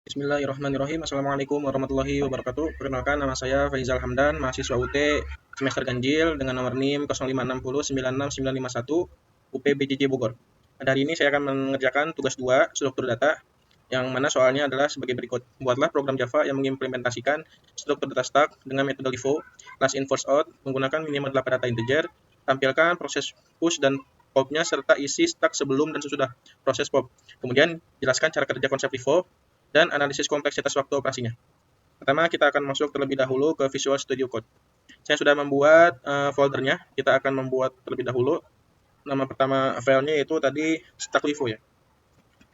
Bismillahirrahmanirrahim. Assalamualaikum warahmatullahi wabarakatuh. Perkenalkan, nama saya Faizal Hamdan, mahasiswa UT semester ganjil dengan nomor NIM 0560969951 UP Bogor. Pada hari ini saya akan mengerjakan tugas 2 struktur data, yang mana soalnya adalah sebagai berikut. Buatlah program Java yang mengimplementasikan struktur data stack dengan metode LIFO, last in first out, menggunakan minimal 8 data integer, tampilkan proses push dan popnya serta isi stack sebelum dan sesudah proses pop. Kemudian jelaskan cara kerja konsep LIFO dan analisis kompleksitas waktu operasinya. Pertama, kita akan masuk terlebih dahulu ke Visual Studio Code. Saya sudah membuat foldernya. Kita akan membuat terlebih dahulu. Nama pertama filenya itu tadi stack.lifo ya.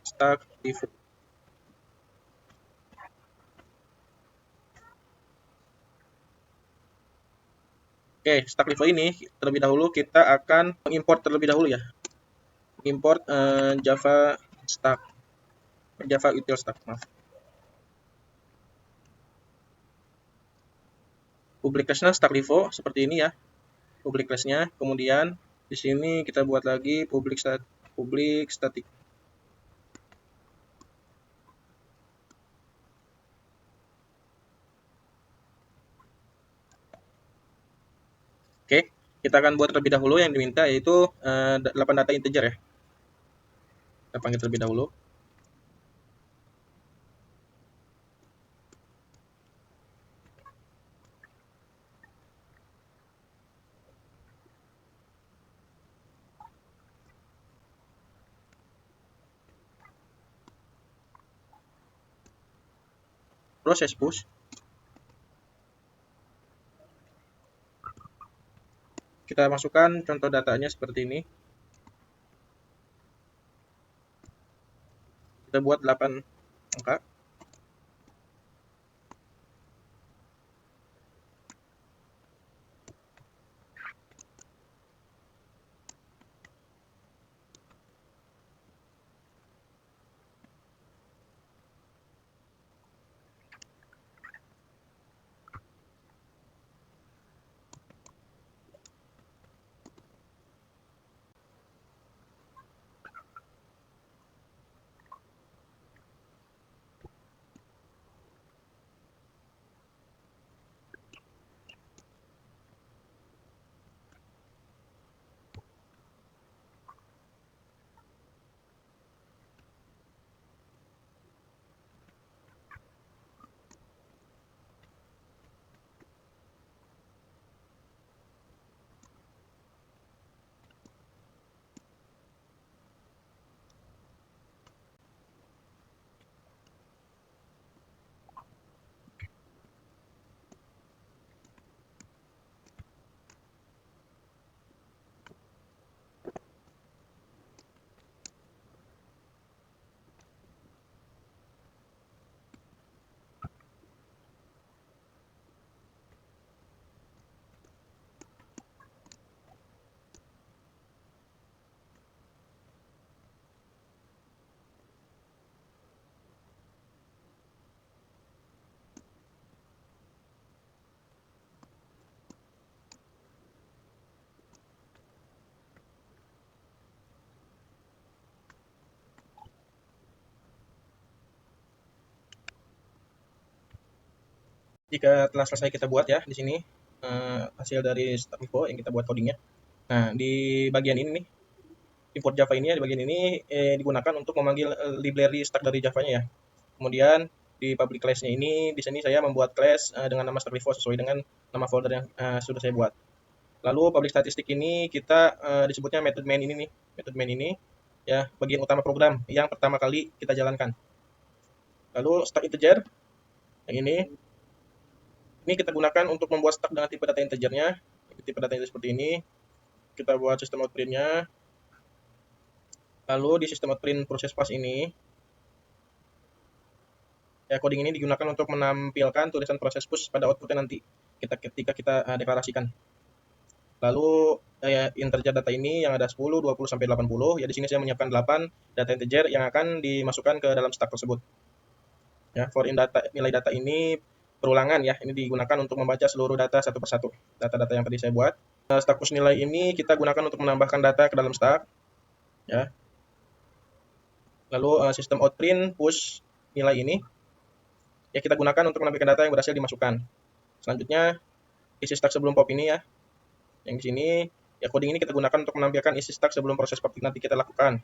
Stack.lifo. Oke, stack.lifo ini terlebih dahulu kita akan mengimport terlebih dahulu ya. Import Java stack. Java util stack, maaf. Public class-nya stack.lifo seperti ini ya. Public class-nya. Kemudian di sini kita buat lagi public static. Oke, kita akan buat terlebih dahulu yang diminta yaitu 8 data integer ya. Kita panggil terlebih dahulu. Proses push. Kita masukkan contoh datanya seperti ini. Kita buat 8 angka. Jika telah selesai kita buat ya di sini hasil dari stack.lifo yang kita buat codingnya. Nah, di bagian ini nih, import Java ini ya, di bagian ini digunakan untuk memanggil library stack dari Java-nya ya. Kemudian di public class-nya ini, di sini saya membuat class dengan nama stack.lifo sesuai dengan nama folder yang sudah saya buat. Lalu public statistik ini kita disebutnya method main ini nih. Method main ini ya bagian utama program yang pertama kali kita jalankan. Lalu stack integer yang ini kita gunakan untuk membuat stack dengan tipe data integernya. Tipe data integer seperti ini. Kita buat sistem out print-nya. Lalu di sistem out print proses pass ini, ya coding ini digunakan untuk menampilkan tulisan proses push pada outputnya nanti ketika kita deklarasikan. Lalu integer data ini yang ada 10, 20 sampai 80. Ya di sini saya menyiapkan 8 data integer yang akan dimasukkan ke dalam stack tersebut. Ya, for in data nilai data ini perulangan ya. Ini digunakan untuk membaca seluruh data satu persatu. Data-data yang tadi saya buat. Stack push nilai ini kita gunakan untuk menambahkan data ke dalam stack. Ya. Lalu sistem out print push nilai ini ya kita gunakan untuk menampilkan data yang berhasil dimasukkan. Selanjutnya isi stack sebelum pop ini ya. Yang di sini ya coding ini kita gunakan untuk menampilkan isi stack sebelum proses pop nanti kita lakukan.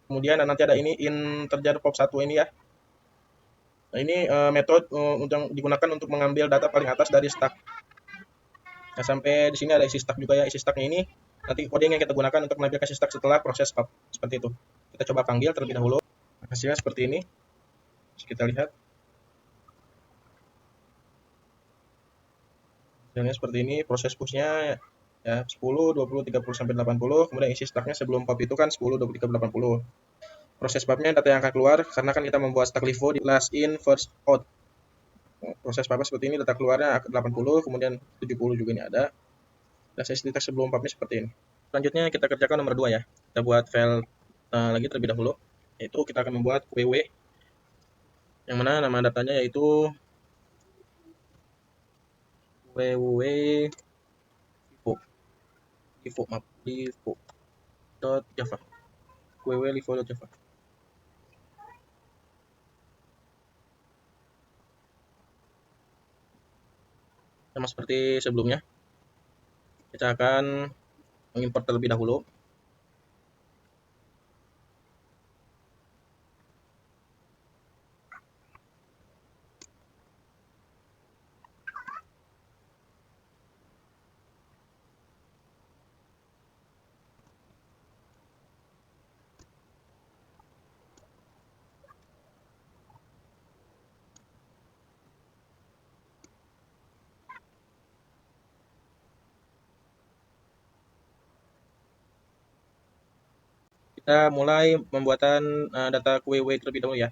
Kemudian nanti ada ini integer pop 1 ini ya. Nah, ini metode yang digunakan untuk mengambil data paling atas dari stack. Nah, sampai di sini ada isi stack juga ya. Isi stacknya ini nanti coding yang kita gunakan untuk menampilkan isi stack setelah proses pop. Seperti itu. Kita coba panggil terlebih dahulu. Hasilnya seperti ini. Kita lihat. Hasilnya seperti ini. Proses pushnya ya 10, 20, 30, sampai 80. Kemudian isi stacknya sebelum pop itu kan 10, 20, 30, 80. Proses popnya data yang akan keluar karena kan kita membuat stack LIFO di last in first out. Proses pop seperti ini, data keluarnya 80, kemudian 70 juga ini ada. Data stack sebelum popnya seperti ini. Selanjutnya kita kerjakan nomor 2 ya. Kita buat file lagi terlebih dahulu. Yaitu kita akan membuat WW yang mana nama datanya yaitu www livo map livo.java www.livo.java. Sama seperti sebelumnya, kita akan mengimport terlebih dahulu. Kita mulai pembuatan data WW terlebih dahulu ya.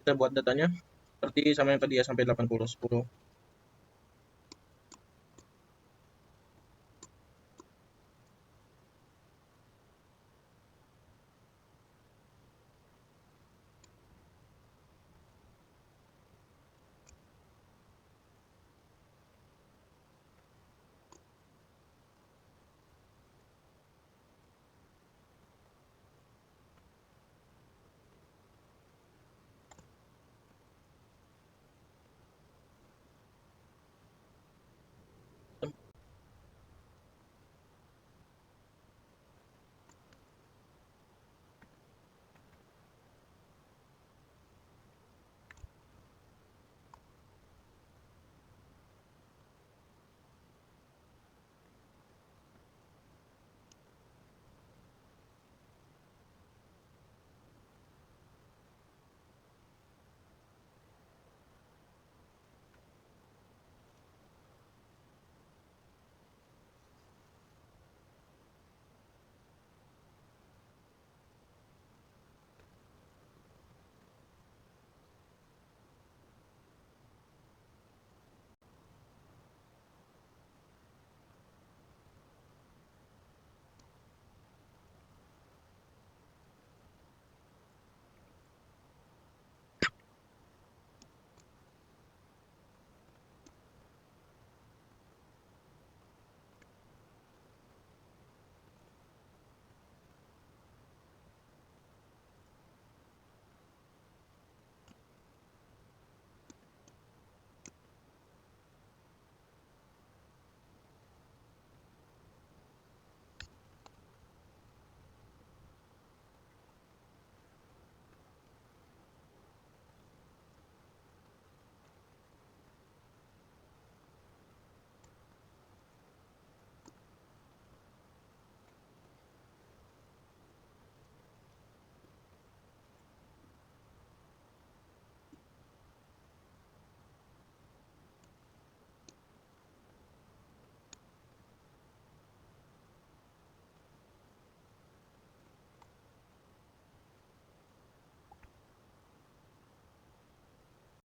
Kita buat datanya seperti sama yang tadi ya, sampai 80, 10.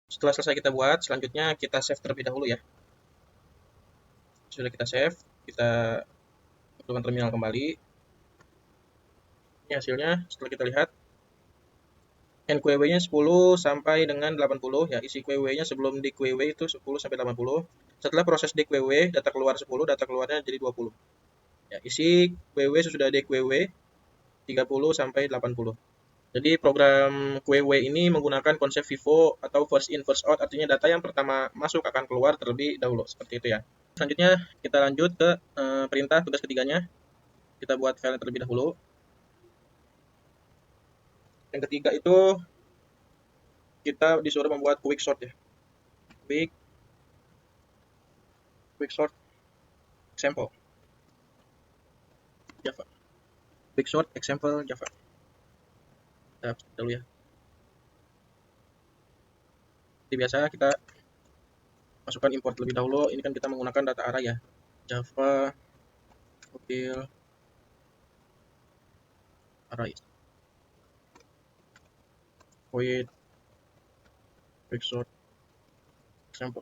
Setelah selesai kita buat, selanjutnya kita save terlebih dahulu ya. Sudah kita save, kita masukkan terminal kembali. Ini hasilnya setelah kita lihat. NQW-nya 10 sampai dengan 80 ya. Isi QW-nya sebelum di QW itu 10 sampai 80. Setelah proses di QW, data keluar 10, data keluarnya jadi 20. Ya, isi QW sesudah di QW 30 sampai 80. Jadi program QW ini menggunakan konsep FIFO atau first in first out, artinya data yang pertama masuk akan keluar terlebih dahulu, seperti itu ya. Selanjutnya kita lanjut ke perintah tugas ketiganya. Kita buat file terlebih dahulu. Yang ketiga itu kita disuruh membuat quick sort ya. Quick sort example Java. Quick sort example Java. Kita dulu ya. Seperti biasa kita masukkan import terlebih dahulu. Ini kan kita menggunakan data array ya. Java Util array. Void quick sort example.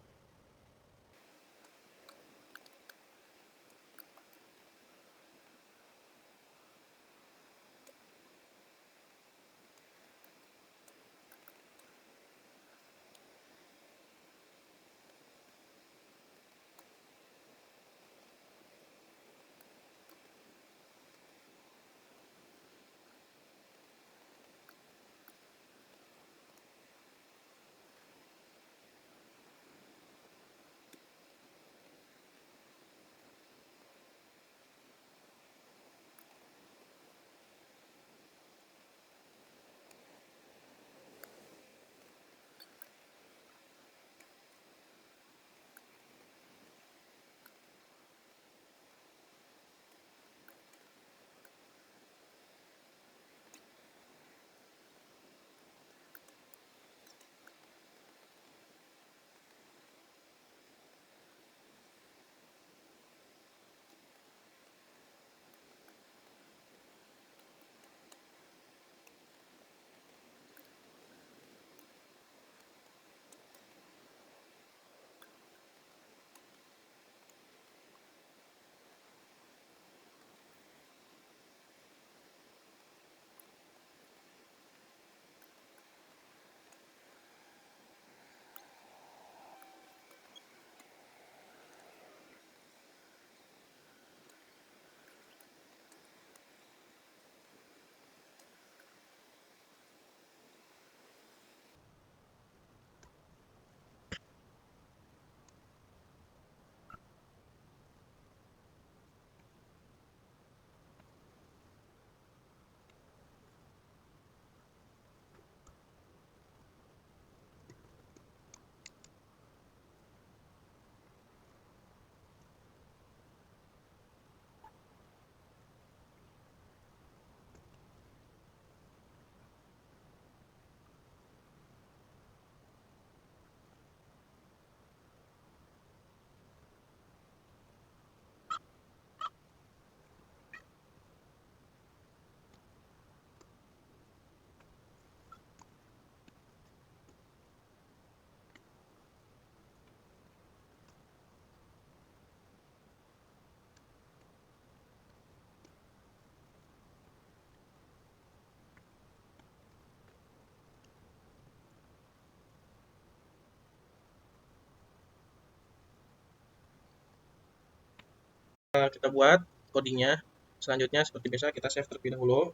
Kita buat codingnya. Selanjutnya seperti biasa kita save terlebih dahulu,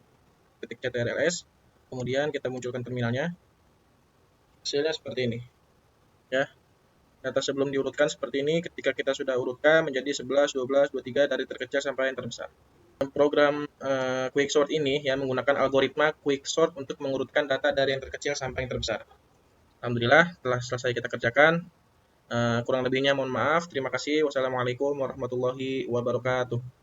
ketik ctrls, kemudian kita munculkan terminalnya. Hasilnya seperti ini ya. Data sebelum diurutkan seperti ini, ketika kita sudah urutkan menjadi 11, 12, 23 dari terkecil sampai yang terbesar. Program quicksort ini ya menggunakan algoritma quicksort untuk mengurutkan data dari yang terkecil sampai yang terbesar. Alhamdulillah telah selesai kita kerjakan. Kurang lebihnya mohon maaf. Terima kasih. Wassalamualaikum warahmatullahi wabarakatuh.